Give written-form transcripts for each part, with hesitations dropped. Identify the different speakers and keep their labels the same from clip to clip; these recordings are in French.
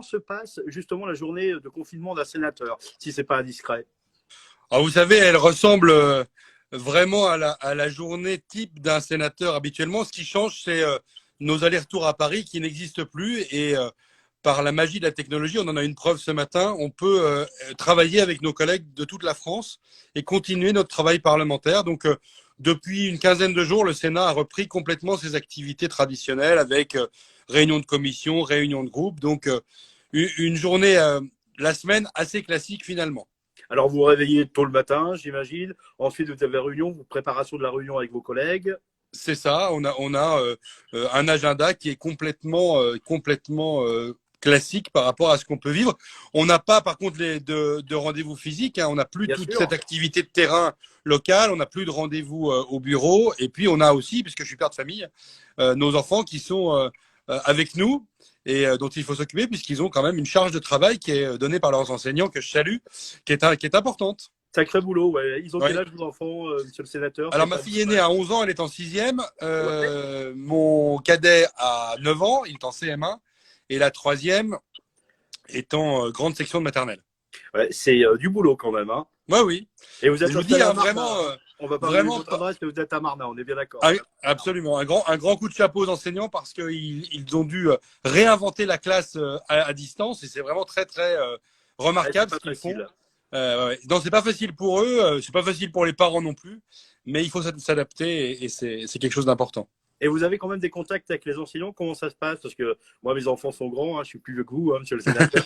Speaker 1: comment se passe justement la journée de confinement d'un sénateur, si c'est pas indiscret?
Speaker 2: Alors, vous savez, elle ressemble vraiment à la journée type d'un sénateur habituellement. Ce qui change, c'est nos allers-retours à Paris qui n'existent plus. Et par la magie de la technologie, on en a une preuve ce matin, on peut travailler avec nos collègues de toute la France et continuer notre travail parlementaire. Donc, depuis une quinzaine de jours, le Sénat a repris complètement ses activités traditionnelles avec réunions de commission, réunions de groupe. Donc, une journée, la semaine assez classique finalement.
Speaker 1: Alors, vous vous réveillez tôt le matin, j'imagine. Ensuite, vous avez réunion, préparation de la réunion avec vos collègues.
Speaker 2: C'est ça, on a un agenda qui est complètement classique par rapport à ce qu'on peut vivre. On n'a pas, par contre, de rendez-vous physiques. Hein. On n'a plus
Speaker 1: Bien
Speaker 2: toute
Speaker 1: sûr.
Speaker 2: cette activité de terrain local. On n'a plus de rendez-vous au bureau. Et puis, on a aussi, puisque je suis père de famille, nos enfants qui sont avec nous et dont il faut s'occuper puisqu'ils ont quand même une charge de travail qui est donnée par leurs enseignants que je salue, qui est importante.
Speaker 1: Sacré boulot, ouais. Ils ont quel
Speaker 2: Ouais.
Speaker 1: âge, vos enfants, monsieur le sénateur?
Speaker 2: Alors,
Speaker 1: C'est
Speaker 2: ma
Speaker 1: pas
Speaker 2: fille aînée a 11 ans, elle est en sixième.
Speaker 1: ouais.
Speaker 2: Mon cadet a 9 ans, il est en CM1. Et la troisième est en grande section de maternelle.
Speaker 1: Ouais, c'est du boulot quand même, hein.
Speaker 2: Ouais, oui.
Speaker 1: Et vous êtes
Speaker 2: Je vous dis,
Speaker 1: installé à
Speaker 2: hein,
Speaker 1: Marne,
Speaker 2: vraiment,
Speaker 1: hein. On va pas vous donner
Speaker 2: vraiment,
Speaker 1: votre adresse, mais vous êtes à Marne, on est bien d'accord.
Speaker 2: absolument, un grand coup de chapeau aux enseignants parce qu'ils ont dû réinventer la classe à distance et c'est vraiment très
Speaker 1: Ouais, c'est
Speaker 2: remarquable
Speaker 1: pas
Speaker 2: ce qu'ils font.
Speaker 1: facile.
Speaker 2: Ouais. Non, c'est pas facile pour eux, c'est pas facile pour les parents non plus, mais il faut s'adapter et c'est quelque chose d'important.
Speaker 1: Et vous avez quand même des contacts avec les enseignants? Comment ça se passe? Parce que moi, mes enfants sont grands, hein, je suis plus vieux que vous, hein, monsieur le sénateur.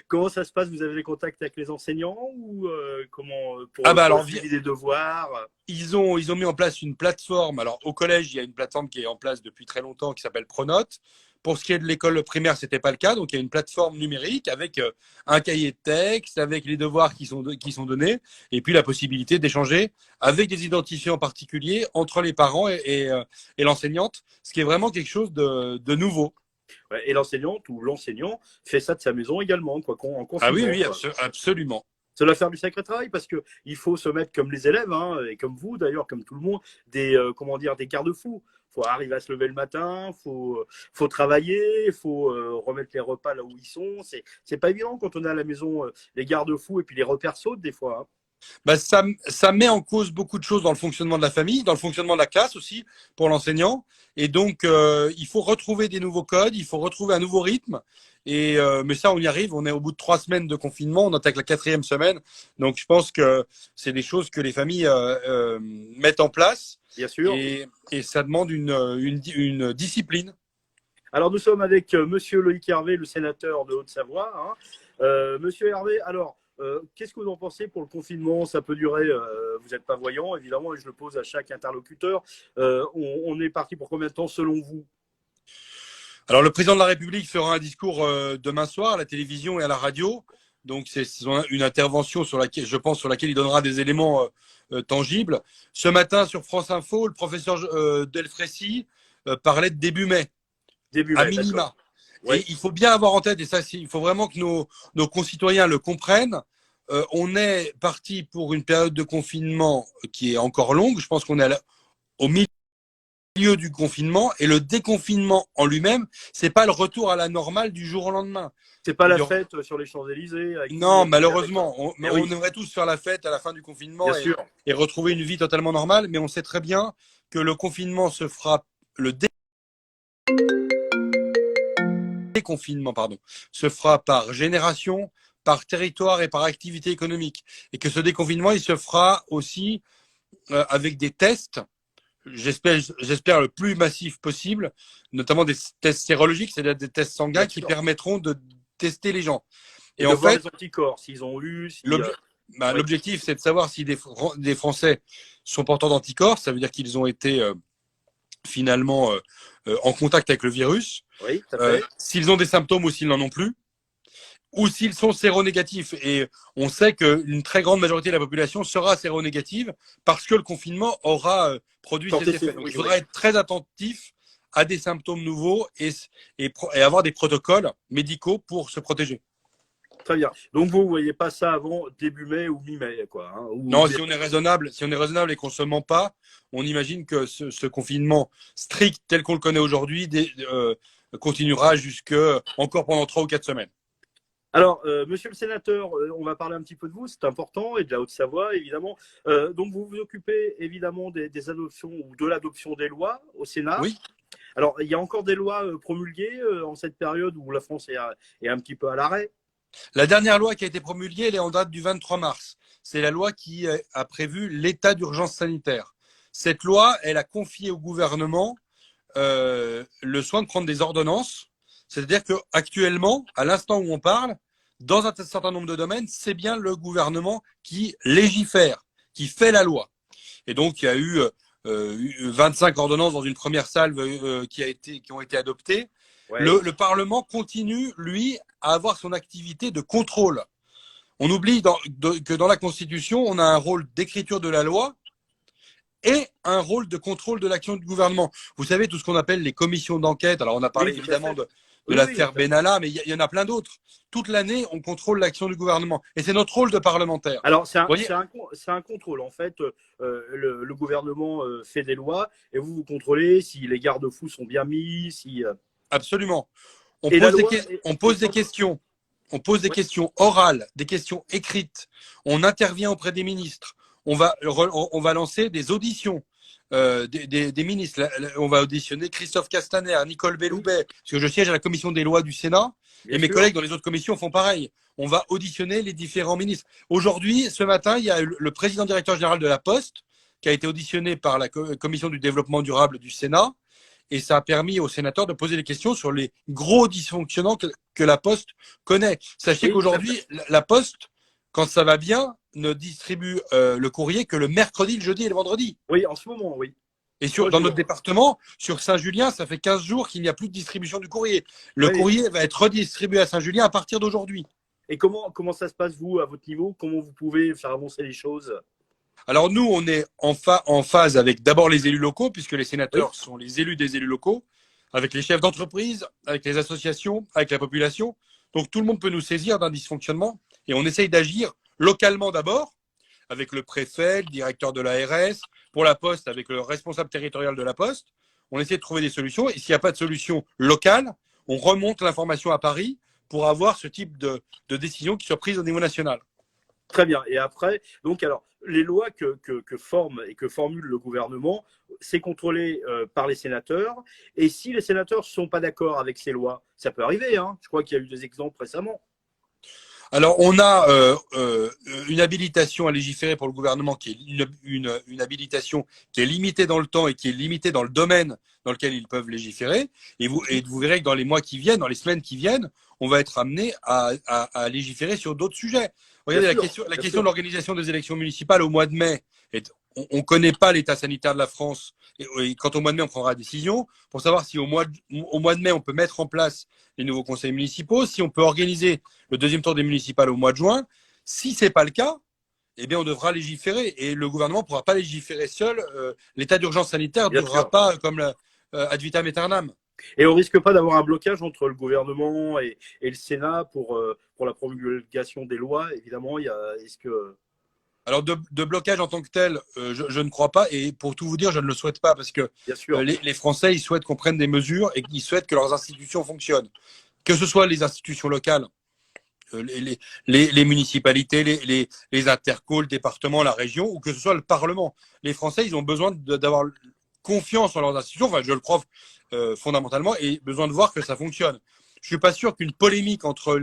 Speaker 1: Comment ça se passe? Vous avez des contacts avec les enseignants ou comment pour,
Speaker 2: Ah bah
Speaker 1: pour
Speaker 2: alors,
Speaker 1: le suivi des devoirs?
Speaker 2: ils ont mis en place une plateforme. Alors, au collège, il y a une plateforme qui est en place depuis très longtemps qui s'appelle Pronote. Pour ce qui est de l'école primaire, c'était pas le cas. Donc, il y a une plateforme numérique avec un cahier de texte, avec les devoirs qui sont donnés, et puis la possibilité d'échanger avec des identifiants particuliers entre les parents et l'enseignante, ce qui est vraiment quelque chose de nouveau.
Speaker 1: Ouais, et l'enseignante ou l'enseignant fait ça de sa maison également, quoi, en
Speaker 2: Ah oui,
Speaker 1: confinement,
Speaker 2: oui,
Speaker 1: quoi.
Speaker 2: absolument.
Speaker 1: Ça doit faire du sacré travail parce que il faut se mettre comme les élèves, hein, et comme vous d'ailleurs, comme tout le monde, des comment dire, des garde-fous. Faut arriver à se lever le matin, faut travailler, faut remettre les repas là où ils sont. C'est pas évident quand on est à la maison, les garde-fous et puis les repères sautent des fois, hein.
Speaker 2: Bah, ça met en cause beaucoup de choses dans le fonctionnement de la famille, dans le fonctionnement de la classe aussi pour l'enseignant. Et donc, il faut retrouver des nouveaux codes, il faut retrouver un nouveau rythme. Et mais ça, on y arrive. On est au bout de 3 semaines de confinement, on attaque la quatrième semaine. Donc, je pense que c'est des choses que les familles mettent en place
Speaker 1: Bien sûr.
Speaker 2: et ça demande une discipline.
Speaker 1: Alors nous sommes avec Monsieur Loïc Hervé, le sénateur de Haute-Savoie, hein. Monsieur Hervé, alors qu'est-ce que vous en pensez pour le confinement? Ça peut durer, vous n'êtes pas voyant évidemment, et je le pose à chaque interlocuteur. On est parti pour combien de temps selon vous?
Speaker 2: Alors, le président de la République fera un discours demain soir à la télévision et à la radio. Donc, c'est une intervention sur laquelle, je pense, sur laquelle il donnera des éléments tangibles. Ce matin, sur France Info, le professeur Delfrécy parlait de début mai,
Speaker 1: Début
Speaker 2: à
Speaker 1: mai, d'accord.
Speaker 2: minima.
Speaker 1: Oui,
Speaker 2: Et il faut bien avoir en tête, et ça, il faut vraiment que nos concitoyens le comprennent. On est parti pour une période de confinement qui est encore longue. Je pense qu'on est au milieu du confinement et le déconfinement en lui-même, c'est pas le retour à la normale du jour au lendemain.
Speaker 1: c'est pas
Speaker 2: Il
Speaker 1: la
Speaker 2: y aura...
Speaker 1: fête sur les Champs-Élysées avec tout le
Speaker 2: Non,
Speaker 1: monde.
Speaker 2: malheureusement,
Speaker 1: Mais
Speaker 2: on
Speaker 1: oui,
Speaker 2: aimerait tous faire la fête à la fin du confinement
Speaker 1: bien sûr.
Speaker 2: et retrouver une vie totalement normale, mais on sait très bien que le confinement se fera, le déconfinement, pardon, se fera par génération, par territoire et par activité économique, et que ce déconfinement, il se fera aussi avec des tests. J'espère le plus massif possible, notamment des tests sérologiques, c'est-à-dire des tests sanguins
Speaker 1: Bien
Speaker 2: qui
Speaker 1: sûr.
Speaker 2: permettront de tester les gens.
Speaker 1: Et
Speaker 2: Et
Speaker 1: de
Speaker 2: en
Speaker 1: voir
Speaker 2: fait,
Speaker 1: les anticorps, s'ils ont eu, si, oui,
Speaker 2: l'objectif, c'est de savoir si des Français sont porteurs d'anticorps. Ça veut dire qu'ils ont été finalement en contact avec le virus.
Speaker 1: oui, tout à fait.
Speaker 2: S'ils ont des symptômes ou s'ils n'en ont plus, ou s'ils sont séronégatifs. Et on sait qu'une très grande majorité de la population sera séronégative parce que le confinement aura produit ses
Speaker 1: Porter
Speaker 2: effets. Donc,
Speaker 1: oui,
Speaker 2: il
Speaker 1: oui.
Speaker 2: faudra être très attentif à des symptômes nouveaux et avoir des protocoles médicaux pour se protéger.
Speaker 1: Très bien. Donc vous ne voyez pas ça avant début mai ou mi-mai, quoi, hein,
Speaker 2: Non, si on est raisonnable, et qu'on se ment pas, on imagine que ce confinement strict tel qu'on le connaît aujourd'hui continuera encore pendant 3 ou 4 semaines.
Speaker 1: Alors, monsieur le sénateur, on va parler un petit peu de vous, c'est important, et de la Haute-Savoie, évidemment. Donc, vous vous occupez évidemment des adoptions ou de l'adoption des lois au Sénat.
Speaker 2: Oui.
Speaker 1: Alors, il y a encore des lois promulguées en cette période où la France est un petit peu à l'arrêt.
Speaker 2: La dernière loi qui a été promulguée, elle est en date du 23 mars. C'est la loi qui a prévu l'état d'urgence sanitaire. Cette loi, elle a confié au gouvernement le soin de prendre des ordonnances. C'est-à-dire qu'actuellement, à l'instant où on parle, dans un certain nombre de domaines, c'est bien le gouvernement qui légifère, qui fait la loi. Et donc, il y a eu 25 ordonnances dans une première salve qui ont été adoptées. Ouais. Le Parlement continue, lui, à avoir son activité de contrôle. On oublie que dans la Constitution, on a un rôle d'écriture de la loi et un rôle de contrôle de l'action du gouvernement. Vous savez, tout ce qu'on appelle les commissions d'enquête. Alors, on a parlé évidemment de l'affaire Benalla, mais il y en a plein d'autres. Toute l'année, on contrôle l'action du gouvernement. Et c'est notre rôle de parlementaire.
Speaker 1: Alors, c'est un contrôle. En fait, le gouvernement fait des lois et vous contrôlez si les garde-fous sont bien mis.
Speaker 2: Absolument. On pose des questions. On pose des questions orales, des questions écrites. On intervient auprès des ministres. On va lancer des auditions. Des ministres. On va auditionner Christophe Castaner, Nicole Belloubet, parce que je siège à la commission des lois du Sénat, et mes collègues dans les autres commissions font pareil. On va auditionner les différents ministres. Aujourd'hui, ce matin, il y a le président directeur général de la Poste qui a été auditionné par la commission du développement durable du Sénat, et ça a permis aux sénateurs de poser des questions sur les gros dysfonctionnements que la Poste connaît. Sachez qu'aujourd'hui, la Poste, quand ça va bien, ne distribue le courrier que le mercredi, le jeudi et le vendredi.
Speaker 1: Oui, en ce moment, oui.
Speaker 2: Et dans notre département, sur Saint-Julien, ça fait 15 jours qu'il n'y a plus de distribution du courrier. Le courrier va être redistribué à Saint-Julien à partir d'aujourd'hui.
Speaker 1: Et comment ça se passe, vous, à votre niveau? Comment vous pouvez faire avancer les choses?
Speaker 2: Alors nous, on est en phase avec d'abord les élus locaux, puisque les sénateurs sont les élus des élus locaux, avec les chefs d'entreprise, avec les associations, avec la population. Donc tout le monde peut nous saisir d'un dysfonctionnement et on essaye d'agir localement d'abord, avec le préfet, le directeur de l'ARS, pour la Poste, avec le responsable territorial de la Poste. On essaie de trouver des solutions et s'il n'y a pas de solution locale, on remonte l'information à Paris pour avoir ce type de décision qui soit prise au niveau national.
Speaker 1: Très bien. Et après, donc alors, les lois que forme et que formule le gouvernement, c'est contrôlé par les sénateurs. Et si les sénateurs ne sont pas d'accord avec ces lois, ça peut arriver, hein. Je crois qu'il y a eu des exemples récemment.
Speaker 2: Alors, on a une habilitation à légiférer pour le gouvernement qui est une habilitation qui est limitée dans le temps et qui est limitée dans le domaine dans lequel ils peuvent légiférer. Et vous verrez que dans les mois qui viennent, dans les semaines qui viennent, on va être amené à légiférer sur d'autres sujets. Regardez la question de l'organisation des élections municipales au mois de mai. On ne connaît pas l'état sanitaire de la France. Et quand au mois de mai, on prendra la décision pour savoir si au mois de mai, on peut mettre en place les nouveaux conseils municipaux, si on peut organiser le deuxième tour des municipales au mois de juin. Si ce n'est pas le cas, eh bien, on devra légiférer. Et le gouvernement ne pourra pas légiférer seul. L'état d'urgence sanitaire ne durera pas comme ad vitam aeternam.
Speaker 1: Et on risque pas d'avoir un blocage entre le gouvernement et le Sénat pour la promulgation des lois. Évidemment,
Speaker 2: Alors, de blocage en tant que tel, je ne crois pas. Et pour tout vous dire, je ne le souhaite pas parce que les Français, ils souhaitent qu'on prenne des mesures et qu'ils souhaitent que leurs institutions fonctionnent. Que ce soit les institutions locales, les municipalités, les intercos, le département, la région, ou que ce soit le Parlement. Les Français, ils ont besoin d'avoir confiance en leurs institutions. Enfin, je le crois fondamentalement et besoin de voir que ça fonctionne. Je suis pas sûr qu'une polémique entre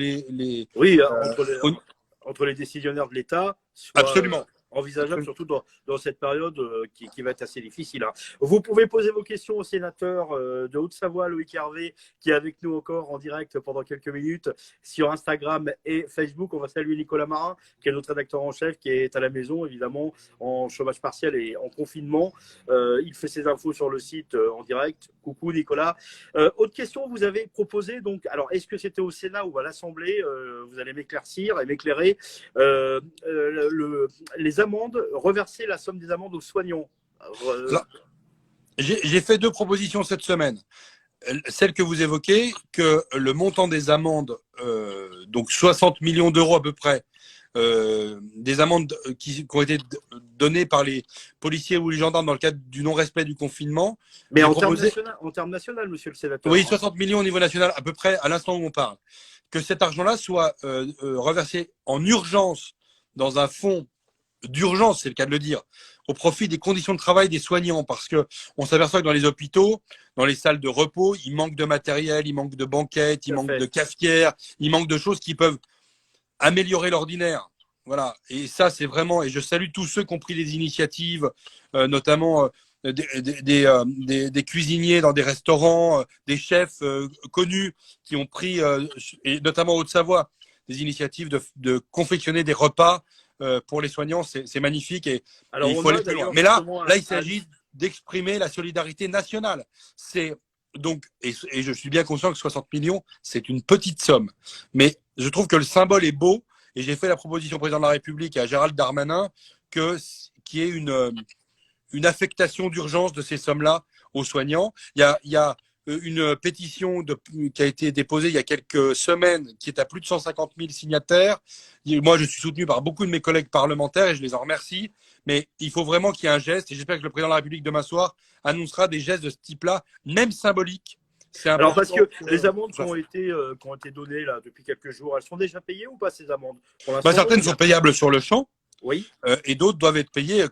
Speaker 1: entre les décisionnaires de l'État soit
Speaker 2: absolument
Speaker 1: envisageable, surtout dans cette période qui va être assez difficile. Hein. Vous pouvez poser vos questions au sénateur de Haute-Savoie, Loïc Hervé, qui est avec nous encore en direct pendant quelques minutes sur Instagram et Facebook. On va saluer Nicolas Marin, qui est notre rédacteur en chef, qui est à la maison, évidemment, en chômage partiel et en confinement. Il fait ses infos sur le site en direct. Coucou Nicolas. Autre question, vous avez proposé, donc, alors est-ce que c'était au Sénat ou à l'Assemblée, vous allez m'éclaircir et m'éclairer, les amendes, reverser la somme des amendes aux soignants.
Speaker 2: J'ai fait 2 propositions cette semaine. Celle que vous évoquez, que le montant des amendes, donc 60 millions d'euros à peu près, des amendes qui ont été données par les policiers ou les gendarmes dans le cadre du non-respect du confinement.
Speaker 1: Mais en termes national, monsieur le sénateur.
Speaker 2: Oui, 60 millions au niveau national, à peu près à l'instant où on parle. Que cet argent-là soit reversé en urgence dans un fonds d'urgence, c'est le cas de le dire, au profit des conditions de travail des soignants, parce que on s'aperçoit que dans les hôpitaux, dans les salles de repos, il manque de matériel, il manque de banquettes, il manque de cafetières, il manque de choses qui peuvent améliorer l'ordinaire. Voilà. Et ça, c'est vraiment, et je salue tous ceux qui ont pris des initiatives, notamment des cuisiniers dans des restaurants, des chefs connus qui ont pris, et notamment en Haute-Savoie, des initiatives de confectionner des repas pour les soignants. C'est magnifique et il faut aller plus loin. Mais là, il s'agit d'exprimer la solidarité nationale. C'est donc, et je suis bien conscient que 60 millions, c'est une petite somme. Mais je trouve que le symbole est beau et j'ai fait la proposition au président de la République et à Gérald Darmanin qu'il y ait une affectation d'urgence de ces sommes-là aux soignants. Il y a une pétition qui a été déposée il y a quelques semaines, qui est à plus de 150 000 signataires. Moi, je suis soutenu par beaucoup de mes collègues parlementaires et je les en remercie. Mais il faut vraiment qu'il y ait un geste. Et j'espère que le président de la République demain soir annoncera des gestes de ce type-là, même symboliques.
Speaker 1: Alors, parce que les amendes qui ont été données là, depuis quelques jours, elles sont déjà payées ou pas, ces amendes?
Speaker 2: Certaines sont payables sur le champ.
Speaker 1: Oui.
Speaker 2: Et d'autres doivent être payées,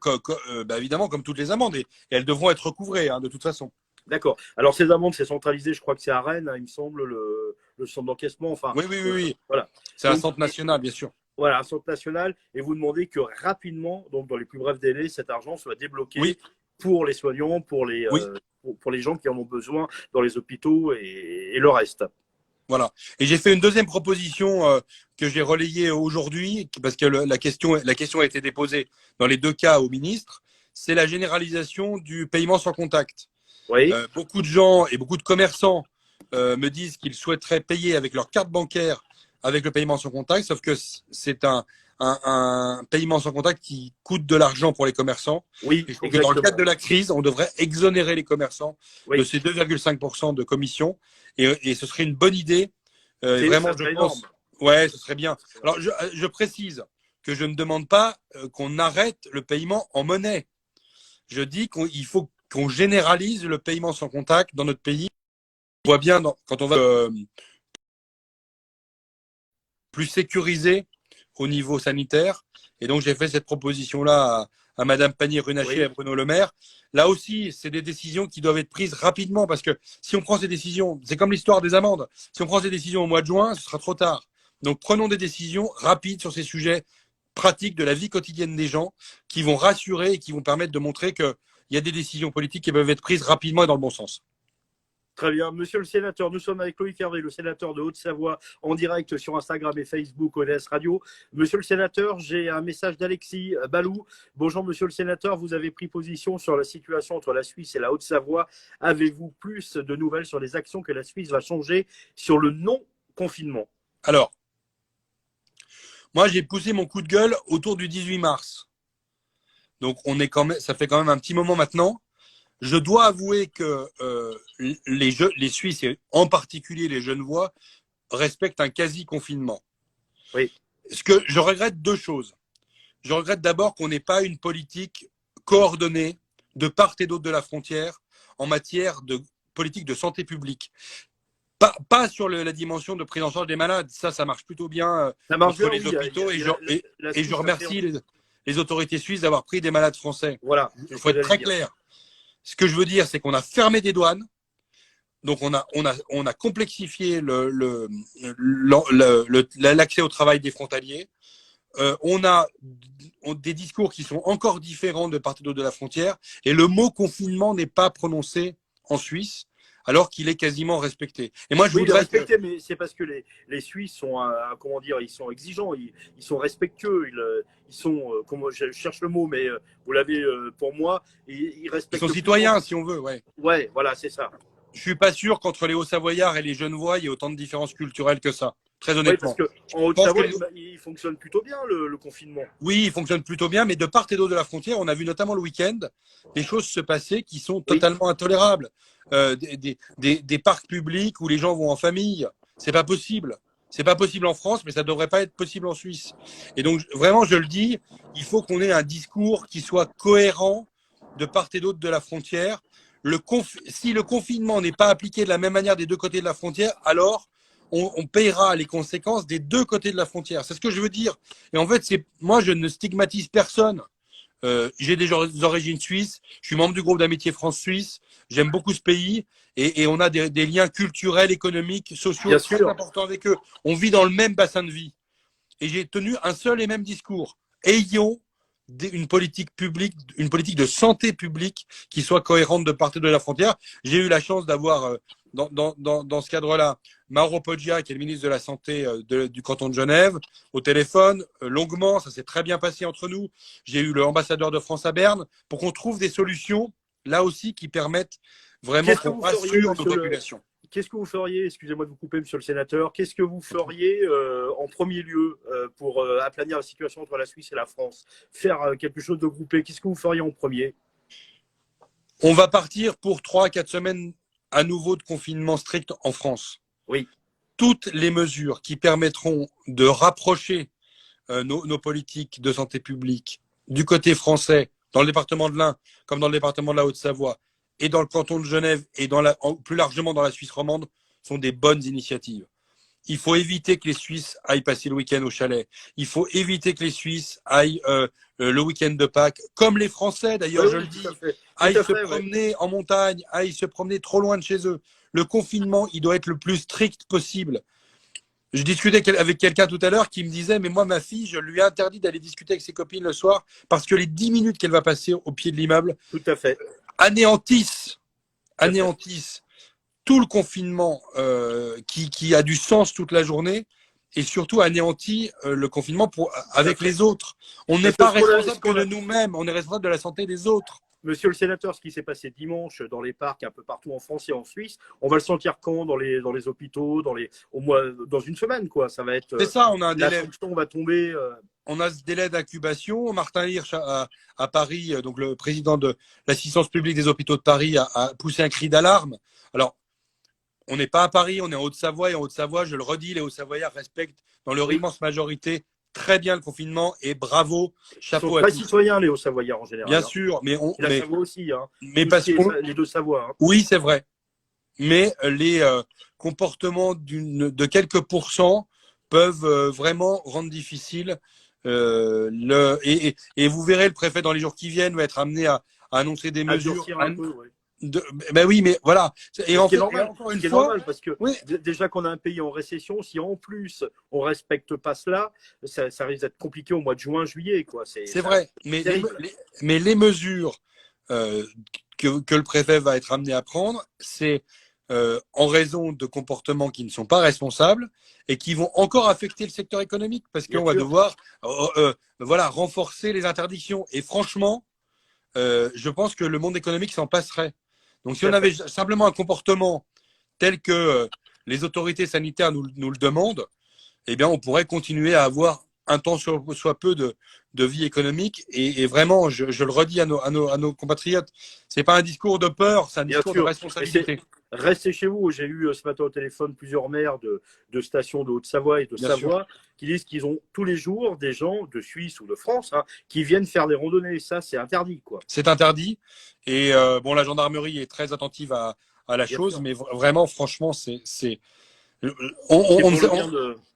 Speaker 2: évidemment, comme toutes les amendes. Et elles devront être recouvrées, de toute façon.
Speaker 1: D'accord. Alors, ces amendes, c'est centralisé, je crois que c'est à Rennes, il me semble, le centre d'encaissement. Enfin,
Speaker 2: oui.
Speaker 1: Voilà.
Speaker 2: C'est un centre national, bien sûr.
Speaker 1: Voilà, un centre national. Et vous demandez que rapidement, donc dans les plus brefs délais, cet argent soit débloqué pour les soignants, pour les gens qui en ont besoin dans les hôpitaux et le reste.
Speaker 2: Voilà. Et j'ai fait une deuxième proposition que j'ai relayée aujourd'hui, parce que la question a été déposée dans les deux cas au ministre. C'est la généralisation du paiement sans contact.
Speaker 1: Oui.
Speaker 2: Beaucoup de gens et beaucoup de commerçants me disent qu'ils souhaiteraient payer avec leur carte bancaire avec le paiement sans contact, sauf que c'est un paiement sans contact qui coûte de l'argent pour les commerçants.
Speaker 1: Oui,
Speaker 2: et je trouve que dans le cadre de la crise, on devrait exonérer les commerçants de ces 2,5% de commission. Et ce serait une bonne idée. Vraiment, je pense. Ouais, ce serait bien. Alors, je précise que je ne demande pas qu'on arrête le paiement en monnaie. Je dis qu'il faut qu'on généralise le paiement sans contact dans notre pays. On voit bien quand on va plus sécurisé au niveau sanitaire. Et donc, j'ai fait cette proposition-là à Madame Pannier-Runacher et à Bruno Le Maire. Là aussi, c'est des décisions qui doivent être prises rapidement parce que si on prend ces décisions, c'est comme l'histoire des amendes. Si on prend ces décisions au mois de juin, ce sera trop tard. Donc, prenons des décisions rapides sur ces sujets pratiques de la vie quotidienne des gens qui vont rassurer et qui vont permettre de montrer qu'il y a des décisions politiques qui peuvent être prises rapidement et dans le bon sens.
Speaker 1: Très bien. Monsieur le sénateur, nous sommes avec Loïc Hervé, le sénateur de Haute-Savoie, en direct sur Instagram et Facebook, ODS Radio. Monsieur le sénateur, j'ai un message d'Alexis Balou. Bonjour, monsieur le sénateur. Vous avez pris position sur la situation entre la Suisse et la Haute-Savoie. Avez-vous plus de nouvelles sur les actions que la Suisse va changer sur le non-confinement?
Speaker 2: Alors, moi, j'ai poussé mon coup de gueule autour du 18 mars. Donc, ça fait quand même un petit moment maintenant. Je dois avouer que les Suisses, et en particulier les Genevois, respectent un quasi-confinement.
Speaker 1: Oui.
Speaker 2: Ce que je regrette deux choses. Je regrette d'abord qu'on n'ait pas une politique coordonnée de part et d'autre de la frontière en matière de politique de santé publique. Pas sur la dimension de prise en charge des malades. Ça marche plutôt bien entre les hôpitaux. Et je remercie les autorités suisses d'avoir pris des malades français.
Speaker 1: Voilà.
Speaker 2: Il faut être très clair. Ce que je veux dire, c'est qu'on a fermé des douanes. Donc, on a complexifié l'accès au travail des frontaliers. On a des discours qui sont encore différents de part et d'autre de la frontière. Et le mot confinement n'est pas prononcé en Suisse, alors qu'il est quasiment respecté. Et moi, je voudrais
Speaker 1: respecté, mais c'est parce que les Suisses sont, ils sont exigeants, ils sont respectueux, ils sont, je cherche le mot, mais vous l'avez pour moi, ils respectent.
Speaker 2: Ils sont citoyens, si on veut, ouais.
Speaker 1: Ouais, voilà, c'est ça.
Speaker 2: Je suis pas sûr qu'entre les Hauts-Savoyards et les Genevois, il y ait autant de différences culturelles que ça. Très honnêtement.
Speaker 1: Oui, parce qu'en Haute-Savoie, il fonctionne plutôt bien, le confinement.
Speaker 2: Oui, il fonctionne plutôt bien, mais de part et d'autre de la frontière, on a vu notamment le week-end des choses se passer qui sont totalement intolérables. Des parcs publics où les gens vont en famille, c'est pas possible. C'est pas possible en France, mais ça devrait pas être possible en Suisse. Et donc, vraiment, je le dis, il faut qu'on ait un discours qui soit cohérent de part et d'autre de la frontière. Si le confinement n'est pas appliqué de la même manière des deux côtés de la frontière, alors on payera les conséquences des deux côtés de la frontière. C'est ce que je veux dire. Et en fait, moi, je ne stigmatise personne. J'ai des origines suisses, je suis membre du groupe d'amitié France-Suisse, j'aime beaucoup ce pays et on a des liens culturels, économiques, sociaux
Speaker 1: Bien
Speaker 2: très
Speaker 1: sûr.
Speaker 2: importants avec eux. On vit dans le même bassin de vie. Et j'ai tenu un seul et même discours. Ayons une politique publique, une politique de santé publique qui soit cohérente de part et de la frontière. J'ai eu la chance d'avoir, dans ce cadre-là, Mauro Poggia, qui est le ministre de la Santé du canton de Genève, au téléphone, longuement, ça s'est très bien passé entre nous. J'ai eu l'ambassadeur de France à Berne, pour qu'on trouve des solutions, là aussi, qui permettent vraiment qu'on rassure nos populations.
Speaker 1: Qu'est-ce que vous feriez, excusez-moi de vous couper, monsieur le sénateur, qu'est-ce que vous feriez en premier lieu pour aplanir la situation entre la Suisse et la France? Faire quelque chose de groupé, qu'est-ce que vous feriez en premier?
Speaker 2: On va partir pour 3 à 4 semaines à nouveau de confinement strict en France.
Speaker 1: Oui.
Speaker 2: Toutes les mesures qui permettront de rapprocher nos politiques de santé publique du côté français, dans le département de l'Ain, comme dans le département de la Haute-Savoie, et dans le canton de Genève, et plus largement dans la Suisse romande, sont des bonnes initiatives. Il faut éviter que les Suisses aillent passer le week-end au chalet. Il faut éviter que les Suisses aillent le week-end de Pâques, comme les Français d'ailleurs,
Speaker 1: Oui,
Speaker 2: je le dis, aillent se promener en montagne, aillent se promener trop loin de chez eux. Le confinement, il doit être le plus strict possible. Je discutais avec quelqu'un tout à l'heure qui me disait, mais moi, ma fille, je lui ai interdit d'aller discuter avec ses copines le soir parce que les 10 minutes qu'elle va passer au pied de l'immeuble
Speaker 1: tout à fait
Speaker 2: anéantissent tout le confinement qui a du sens toute la journée et surtout anéantit le confinement avec les autres. On n'est pas responsable que de nous-mêmes, on est responsable de la santé des autres.
Speaker 1: Monsieur le sénateur, ce qui s'est passé dimanche dans les parcs un peu partout en France et en Suisse, on va le sentir quand dans les hôpitaux, au moins dans une semaine, quoi. Ça va être.
Speaker 2: C'est ça, on a un délai.
Speaker 1: La sanction va tomber.
Speaker 2: On a ce délai d'incubation. Martin Hirsch à Paris, donc le président de l'assistance publique des hôpitaux de Paris, a poussé un cri d'alarme. Alors, on n'est pas à Paris, on est en Haute-Savoie. Et en Haute-Savoie, je le redis, les Hauts-Savoyards respectent dans leur immense majorité très bien le confinement et bravo, chapeau à tous.
Speaker 1: Ils sont très citoyens, les Hauts-Savoyards en général.
Speaker 2: Bien sûr, mais
Speaker 1: la Savoie aussi, hein.
Speaker 2: Mais parce que
Speaker 1: les deux Savoies. Hein.
Speaker 2: Oui, c'est vrai. Mais les comportements de quelques pourcents peuvent vraiment rendre difficile et vous verrez, le préfet dans les jours qui viennent va être amené à annoncer des mesures.
Speaker 1: Un peu, ouais.
Speaker 2: Ben oui, mais voilà.
Speaker 1: Et en fait, encore une fois, normal parce que déjà qu'on a un pays en récession, si en plus on respecte pas cela, ça risque d'être compliqué au mois de juin, juillet, quoi.
Speaker 2: C'est vrai. Mais les mesures que le préfet va être amené à prendre, c'est en raison de comportements qui ne sont pas responsables et qui vont encore affecter le secteur économique parce qu'on va devoir renforcer les interdictions. Et franchement, je pense que le monde économique s'en passerait. Donc, si on avait simplement un comportement tel que les autorités sanitaires nous le demandent, eh bien, on pourrait continuer à avoir un temps soit peu de vie économique. Et vraiment, je le redis à nos compatriotes, c'est pas un discours de peur, c'est un discours de responsabilité.
Speaker 1: Restez chez vous. J'ai eu ce matin au téléphone plusieurs maires de stations de Haute-Savoie et de Savoie qui disent qu'ils ont tous les jours des gens de Suisse ou de France qui viennent faire des randonnées. Ça, c'est interdit, quoi.
Speaker 2: C'est interdit. Et la gendarmerie est très attentive à la chose, mais vraiment, franchement,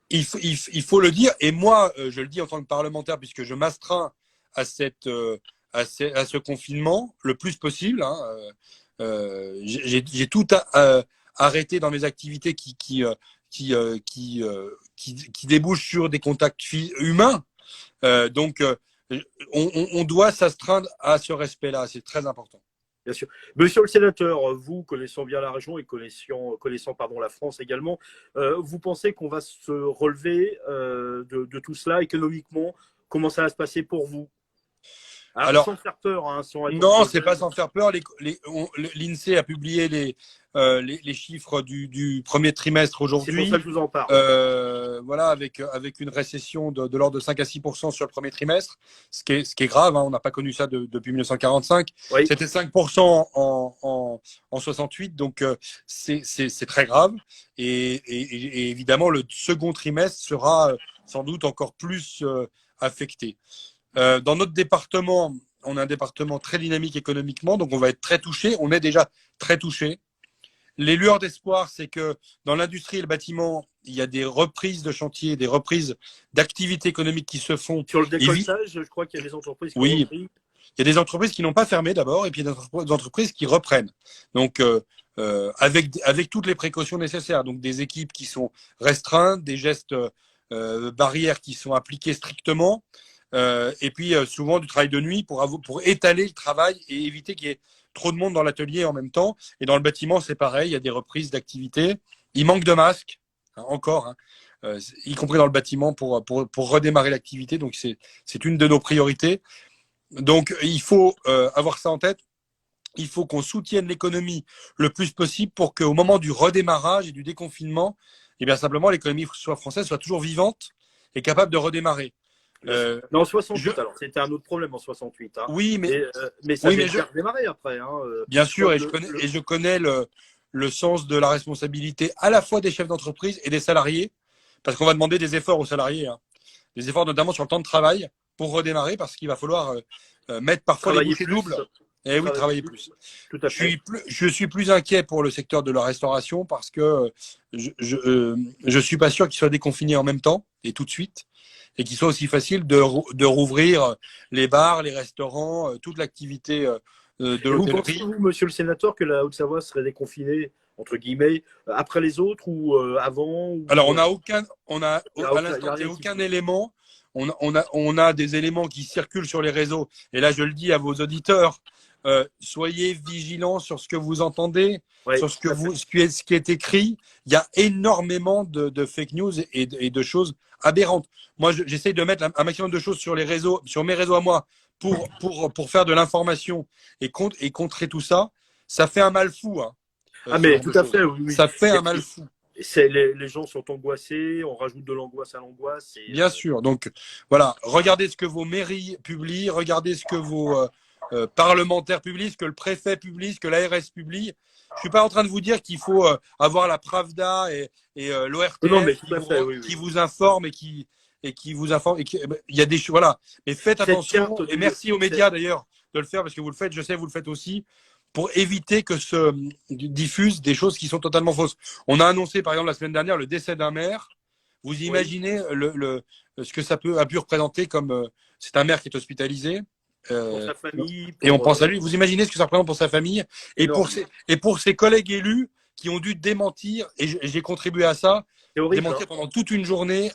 Speaker 2: il faut le dire. Et moi, je le dis en tant que parlementaire, puisque je m'astreins à ce confinement le plus possible. J'ai tout arrêté dans mes activités qui débouchent sur des contacts humains. Donc, on doit s'astreindre à ce respect-là. C'est très important.
Speaker 1: Bien sûr. Monsieur le sénateur, vous connaissant bien la région et connaissant la France également, vous pensez qu'on va se relever de tout cela économiquement? Comment ça va se passer pour vous? Alors, sans faire peur. Non,
Speaker 2: c'est pas sans faire peur. L'INSEE a publié les chiffres du premier trimestre
Speaker 1: C'est pour
Speaker 2: aujourd'hui.
Speaker 1: ça que je vous en parle.
Speaker 2: Voilà, avec une récession de l'ordre de 5 à 6% sur le premier trimestre, ce qui est grave, hein, on n'a pas connu ça depuis 1945.
Speaker 1: Oui.
Speaker 2: C'était 5% en 68, donc c'est très grave. Et évidemment, le second trimestre sera sans doute encore plus affecté. Dans notre département, on a un département très dynamique économiquement, donc on va être très touché. On est déjà très touché. Les lueurs d'espoir, c'est que dans l'industrie et le bâtiment, il y a des reprises de chantier, des reprises d'activités économiques qui se font.
Speaker 1: Sur le décolletage, je crois qu'il y a des entreprises qui ont
Speaker 2: Oui,
Speaker 1: repris.
Speaker 2: il y a des entreprises qui n'ont pas fermé d'abord, et puis il y a des entreprises qui reprennent. Donc, avec toutes les précautions nécessaires. Donc, des équipes qui sont restreintes, des gestes barrières qui sont appliqués strictement, et puis souvent du travail de nuit pour étaler le travail et éviter qu'il y ait trop de monde dans l'atelier en même temps. Et dans le bâtiment, c'est pareil, il y a des reprises d'activité. Il manque de masques, hein, encore, hein, y compris dans le bâtiment, pour redémarrer l'activité. Donc, c'est une de nos priorités. Donc, il faut avoir ça en tête. Il faut qu'on soutienne l'économie le plus possible pour qu'au moment du redémarrage et du déconfinement, eh bien simplement, l'économie française soit toujours vivante et capable de redémarrer.
Speaker 1: Non, en 68, alors c'était un autre problème en 68. Hein.
Speaker 2: Oui,
Speaker 1: mais ça vient de redémarrer après. Hein.
Speaker 2: Bien sûr, je connais le sens de la responsabilité à la fois des chefs d'entreprise et des salariés, parce qu'on va demander des efforts aux salariés, hein. Des efforts notamment sur le temps de travail pour redémarrer, parce qu'il va falloir mettre parfois les bouchées doubles. Et oui, travailler plus.
Speaker 1: Tout à fait.
Speaker 2: Je suis plus inquiet pour le secteur de la restauration parce que je suis pas sûr qu'il soit déconfiné en même temps et tout de suite, et qu'il soit aussi facile de rouvrir les bars, les restaurants, toute l'activité de l'hôtellerie.
Speaker 1: Vous pensez, monsieur le sénateur, que la Haute-Savoie serait déconfinée, entre guillemets, après les autres ou avant
Speaker 2: Alors, on n'a à l'instant aucun élément. On a des éléments qui circulent sur les réseaux. Et là, je le dis à vos auditeurs, soyez vigilants sur ce que vous entendez, sur ce qui est écrit. Il y a énormément de fake news et de choses aberrantes. Moi, j'essaye de mettre un maximum de choses sur les réseaux, sur mes réseaux à moi, pour faire de l'information et contrer tout ça. Ça fait un mal fou, hein.
Speaker 1: Mais tout à fait, oui.
Speaker 2: Ça fait un mal fou.
Speaker 1: Les gens sont angoissés, on rajoute de l'angoisse à l'angoisse.
Speaker 2: Bien sûr. Donc, voilà, regardez ce que vos mairies publient, regardez ce que vos parlementaires publient, ce que le préfet publie, ce que l'ARS publie. Je suis pas en train de vous dire qu'il faut avoir la Pravda et l'ORTF qui vous informe et qui vous informe. Il y a des choses, voilà. Mais faites attention, et merci aux médias d'ailleurs de le faire, parce que vous le faites, je sais, vous le faites aussi, pour éviter que se diffusent des choses qui sont totalement fausses. On a annoncé, par exemple, la semaine dernière, le décès d'un maire. Vous imaginez ce que ça a pu représenter comme c'est un maire qui est hospitalisé.
Speaker 1: Pour sa famille.
Speaker 2: Et on pense à lui. Vous imaginez ce que ça représente pour sa famille et pour ses collègues élus qui ont dû démentir, et j'ai contribué à ça, démentir pendant toute une journée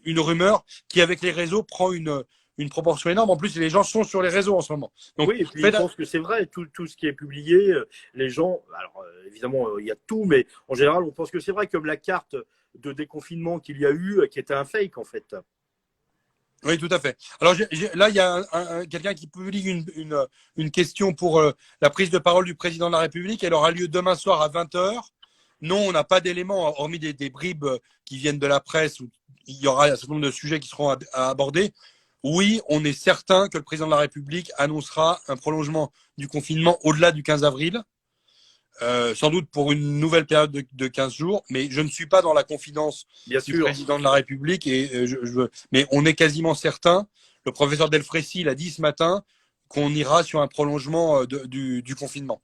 Speaker 2: une rumeur qui, avec les réseaux, prend une proportion énorme. En plus, les gens sont sur les réseaux en ce moment. Donc,
Speaker 1: oui, et puis je pense que c'est vrai, tout ce qui est publié, les gens, alors évidemment, il y a tout, mais en général, on pense que c'est vrai, comme la carte de déconfinement qu'il y a eu, qui était un fake, en fait.
Speaker 2: Oui, tout à fait. Alors là, il y a quelqu'un qui publie une question pour la prise de parole du président de la République. Elle aura lieu demain soir à 20h. Non, on n'a pas d'éléments, hormis des bribes qui viennent de la presse, où il y aura un certain nombre de sujets qui seront à aborder. Oui, on est certain que le président de la République annoncera un prolongement du confinement au-delà du 15 avril. Sans doute pour une nouvelle période de 15 jours, mais je ne suis pas dans la confidence du président de la République, mais on est quasiment certain, le professeur Delfrécy l'a dit ce matin, qu'on ira sur un prolongement du confinement.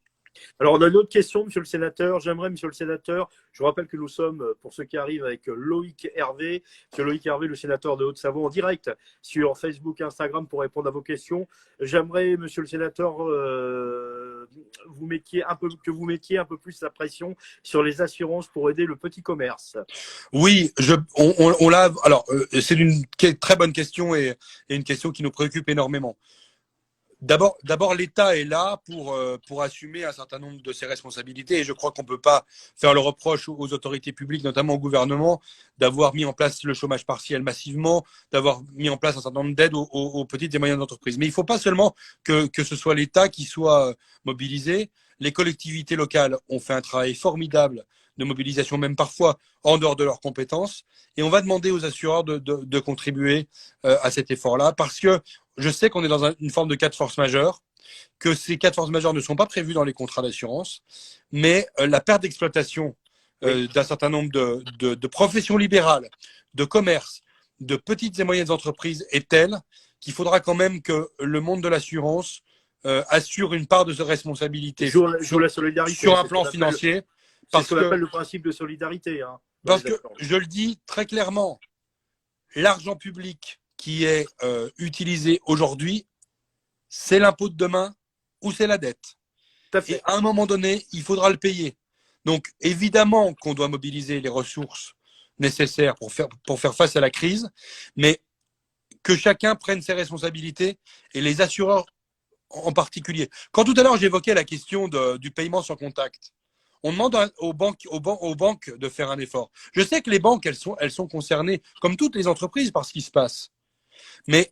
Speaker 1: Alors, on a une autre question, monsieur le sénateur. J'aimerais, monsieur le sénateur, je vous rappelle que nous sommes, pour ceux qui arrivent, avec Loïc Hervé. Monsieur Loïc Hervé, le sénateur de Haute-Savoie, en direct sur Facebook et Instagram pour répondre à vos questions. J'aimerais, monsieur le sénateur, que vous mettiez un peu plus la pression sur les assurances pour aider le petit commerce.
Speaker 2: Oui, on l'a. Alors, c'est une très bonne question et une question qui nous préoccupe énormément. D'abord, l'État est là pour assumer un certain nombre de ses responsabilités, et je crois qu'on ne peut pas faire le reproche aux autorités publiques, notamment au gouvernement, d'avoir mis en place le chômage partiel massivement, d'avoir mis en place un certain nombre d'aides aux petites et moyennes entreprises. Mais il ne faut pas seulement que ce soit l'État qui soit mobilisé. Les collectivités locales ont fait un travail formidable de mobilisation, même parfois en dehors de leurs compétences. Et on va demander aux assureurs de contribuer à cet effort-là, parce que je sais qu'on est dans une forme de cas de force majeure, que ces cas de force majeure ne sont pas prévus dans les contrats d'assurance, mais la perte d'exploitation d'un certain nombre de professions libérales, de commerces, de petites et moyennes entreprises est telle qu'il faudra quand même que le monde de l'assurance assure une part de ses responsabilités
Speaker 1: Joue la solidarité.
Speaker 2: sur un plan financier.
Speaker 1: C'est ce qu'on appelle le principe de solidarité. Hein,
Speaker 2: parce que, je le dis très clairement, l'argent public qui est utilisé aujourd'hui, c'est l'impôt de demain ou c'est la dette. Et à un moment donné, il faudra le payer. Donc, évidemment qu'on doit mobiliser les ressources nécessaires pour faire face à la crise, mais que chacun prenne ses responsabilités et les assureurs en particulier. Quand tout à l'heure, j'évoquais la question du paiement sans contact, on demande aux banques de faire un effort. Je sais que les banques, elles sont concernées, comme toutes les entreprises, par ce qui se passe. Mais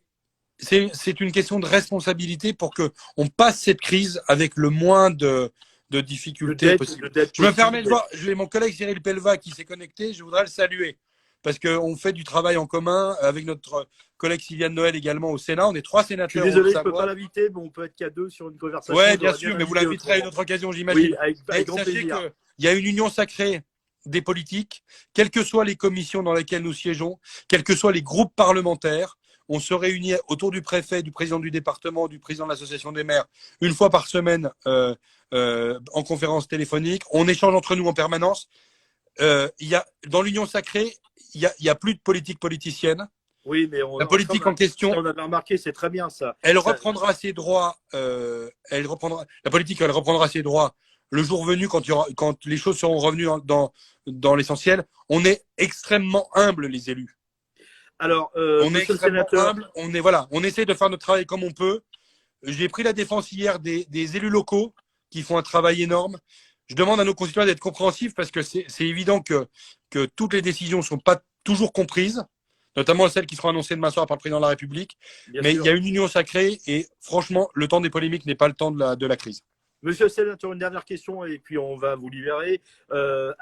Speaker 2: c'est une question de responsabilité pour qu'on passe cette crise avec le moins de difficultés possibles. Je me permets de voir, j'ai mon collègue Cyril Pelva qui s'est connecté, je voudrais le saluer, parce qu'on fait du travail en commun avec notre collègue Sylviane Noël également au Sénat. On est 3 sénateurs.
Speaker 1: Je suis désolé, je ne peux pas l'inviter, mais on peut être qu'à 2 sur une conversation.
Speaker 2: Oui, bien sûr, mais vous l'inviterez à une autre occasion, j'imagine.
Speaker 1: Oui, avec grand
Speaker 2: sachez
Speaker 1: plaisir.
Speaker 2: qu'il y a une union sacrée des politiques, quelles que soient les commissions dans lesquelles nous siégeons, quels que soient les groupes parlementaires. On se réunit autour du préfet, du président du département, du président de l'association des maires, une fois par semaine en conférence téléphonique. On échange entre nous en permanence. Dans l'union sacrée, il y a plus de politique politicienne.
Speaker 1: Oui, mais
Speaker 2: la politique en question,
Speaker 1: on avait remarqué, c'est très bien ça.
Speaker 2: Elle reprendra ses droits. La politique, elle reprendra ses droits le jour venu quand les choses seront revenues dans l'essentiel. On est extrêmement humbles, les élus.
Speaker 1: Alors,
Speaker 2: on est extrêmement humble, on essaie de faire notre travail comme on peut. J'ai pris la défense hier des élus locaux qui font un travail énorme. Je demande à nos concitoyens d'être compréhensifs parce que c'est évident que toutes les décisions ne sont pas toujours comprises, notamment celles qui seront annoncées demain soir par le président de la République. Mais il y a une union sacrée et franchement, le temps des polémiques n'est pas le temps de la crise.
Speaker 1: Monsieur le sénateur, une dernière question et puis on va vous libérer.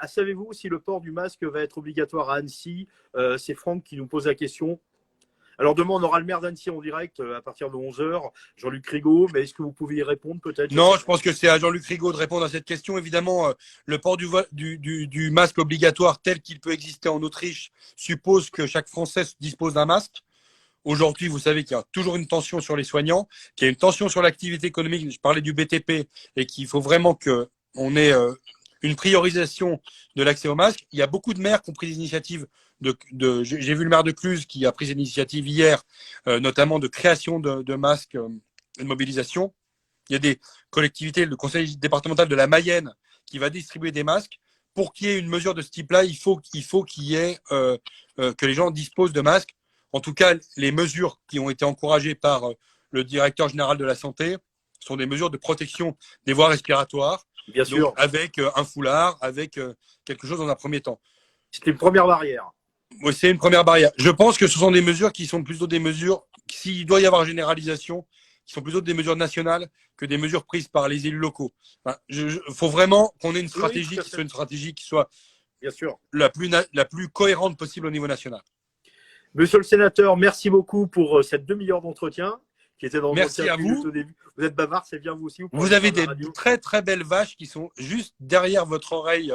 Speaker 1: Savez-vous si le port du masque va être obligatoire à Annecy? C'est Franck qui nous pose la question. Alors demain, on aura le maire d'Annecy en direct à partir de 11h, Jean-Luc Rigaud, mais est-ce que vous pouvez y répondre peut-être?
Speaker 2: Non, je pense que c'est à Jean-Luc Rigaud de répondre à cette question. Évidemment, le port du masque obligatoire tel qu'il peut exister en Autriche suppose que chaque Français dispose d'un masque. Aujourd'hui, vous savez qu'il y a toujours une tension sur les soignants, qu'il y a une tension sur l'activité économique. Je parlais du BTP et qu'il faut vraiment qu'on ait une priorisation de l'accès au masque. Il y a beaucoup de maires qui ont pris des initiatives. J'ai vu le maire de Cluse qui a pris des initiatives hier, notamment de création de masques et de mobilisation. Il y a des collectivités, le conseil départemental de la Mayenne qui va distribuer des masques. Pour qu'il y ait une mesure de ce type-là, il faut qu'il y ait que les gens disposent de masques. En tout cas, les mesures qui ont été encouragées par le directeur général de la santé sont des mesures de protection des voies respiratoires.
Speaker 1: Bien sûr.
Speaker 2: Donc, avec un foulard, avec quelque chose dans un premier temps.
Speaker 1: C'est une première barrière.
Speaker 2: Oui, c'est une première barrière. Je pense que ce sont des mesures qui sont plutôt des mesures, s'il doit y avoir généralisation, qui sont plutôt des mesures nationales que des mesures prises par les élus locaux. Enfin, faut vraiment qu'on ait une stratégie qui soit une stratégie qui soit
Speaker 1: bien sûr
Speaker 2: la plus cohérente possible au niveau national.
Speaker 1: Monsieur le sénateur, merci beaucoup pour cette demi-heure d'entretien qui était dans
Speaker 2: merci à vous.
Speaker 1: Au début. Vous êtes bavard, c'est bien vous aussi.
Speaker 2: Vous avez des très très belles vaches qui sont juste derrière votre oreille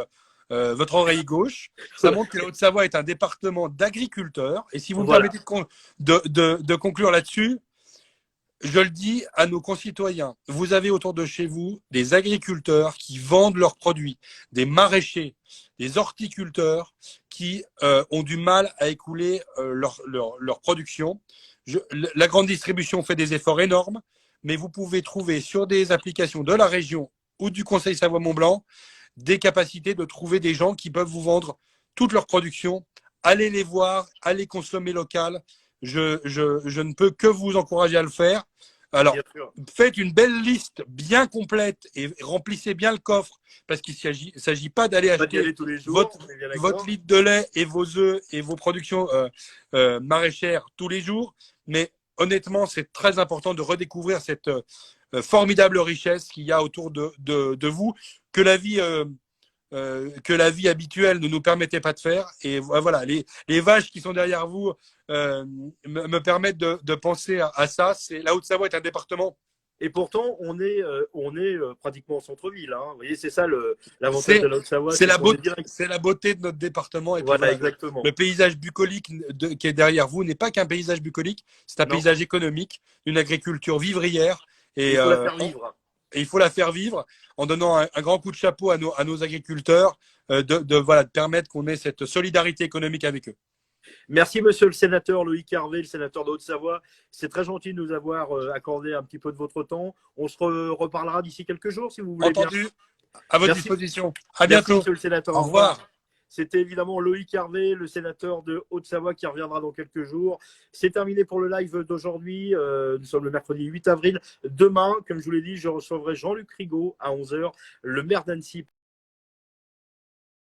Speaker 2: gauche. Ça montre que la Haute-Savoie est un département d'agriculteurs. Et si vous me permettez de conclure là-dessus, je le dis à nos concitoyens, vous avez autour de chez vous des agriculteurs qui vendent leurs produits, des maraîchers, des horticulteurs qui ont du mal à écouler leur production. La grande distribution fait des efforts énormes, mais vous pouvez trouver sur des applications de la région ou du Conseil Savoie-Mont-Blanc des capacités de trouver des gens qui peuvent vous vendre toute leur production. Allez les voir, allez consommer local. Je ne peux que vous encourager à le faire. Alors, faites une belle liste bien complète et remplissez bien le coffre parce qu'il ne s'agit pas d'aller acheter votre litre de lait et vos œufs et vos productions maraîchères tous les jours. Mais honnêtement, c'est très important de redécouvrir formidable richesse qu'il y a autour de vous, que la vie habituelle ne nous permettait pas de faire. Et voilà, les vaches qui sont derrière vous me permettent de penser à ça. La Haute-Savoie est un département.
Speaker 1: Et pourtant, on est pratiquement en centre-ville. Hein. Vous voyez, c'est ça l'avantage de la Haute-Savoie.
Speaker 2: C'est la beauté de notre département. Et puis
Speaker 1: voilà, exactement.
Speaker 2: Le paysage bucolique qui est derrière vous n'est pas qu'un paysage bucolique, c'est un paysage économique, une agriculture vivrière. Et,
Speaker 1: il faut la faire vivre.
Speaker 2: Et il faut la faire vivre en donnant un grand coup de chapeau à nos agriculteurs, de permettre qu'on ait cette solidarité économique avec eux.
Speaker 1: Merci, monsieur le sénateur Loïc Hervé, le sénateur de Haute-Savoie. C'est très gentil de nous avoir accordé un petit peu de votre temps. On se reparlera d'ici quelques jours, si vous voulez.
Speaker 2: Entendu. Bien. À votre disposition. À
Speaker 1: bientôt.
Speaker 2: Merci,
Speaker 1: monsieur le sénateur.
Speaker 2: Au revoir.
Speaker 1: C'était évidemment Loïc Hervé, le sénateur de Haute-Savoie, qui reviendra dans quelques jours. C'est terminé pour le live d'aujourd'hui. Nous sommes le mercredi 8 avril. Demain, comme je vous l'ai dit, je recevrai Jean-Luc Rigaud à 11h, le maire d'Annecy.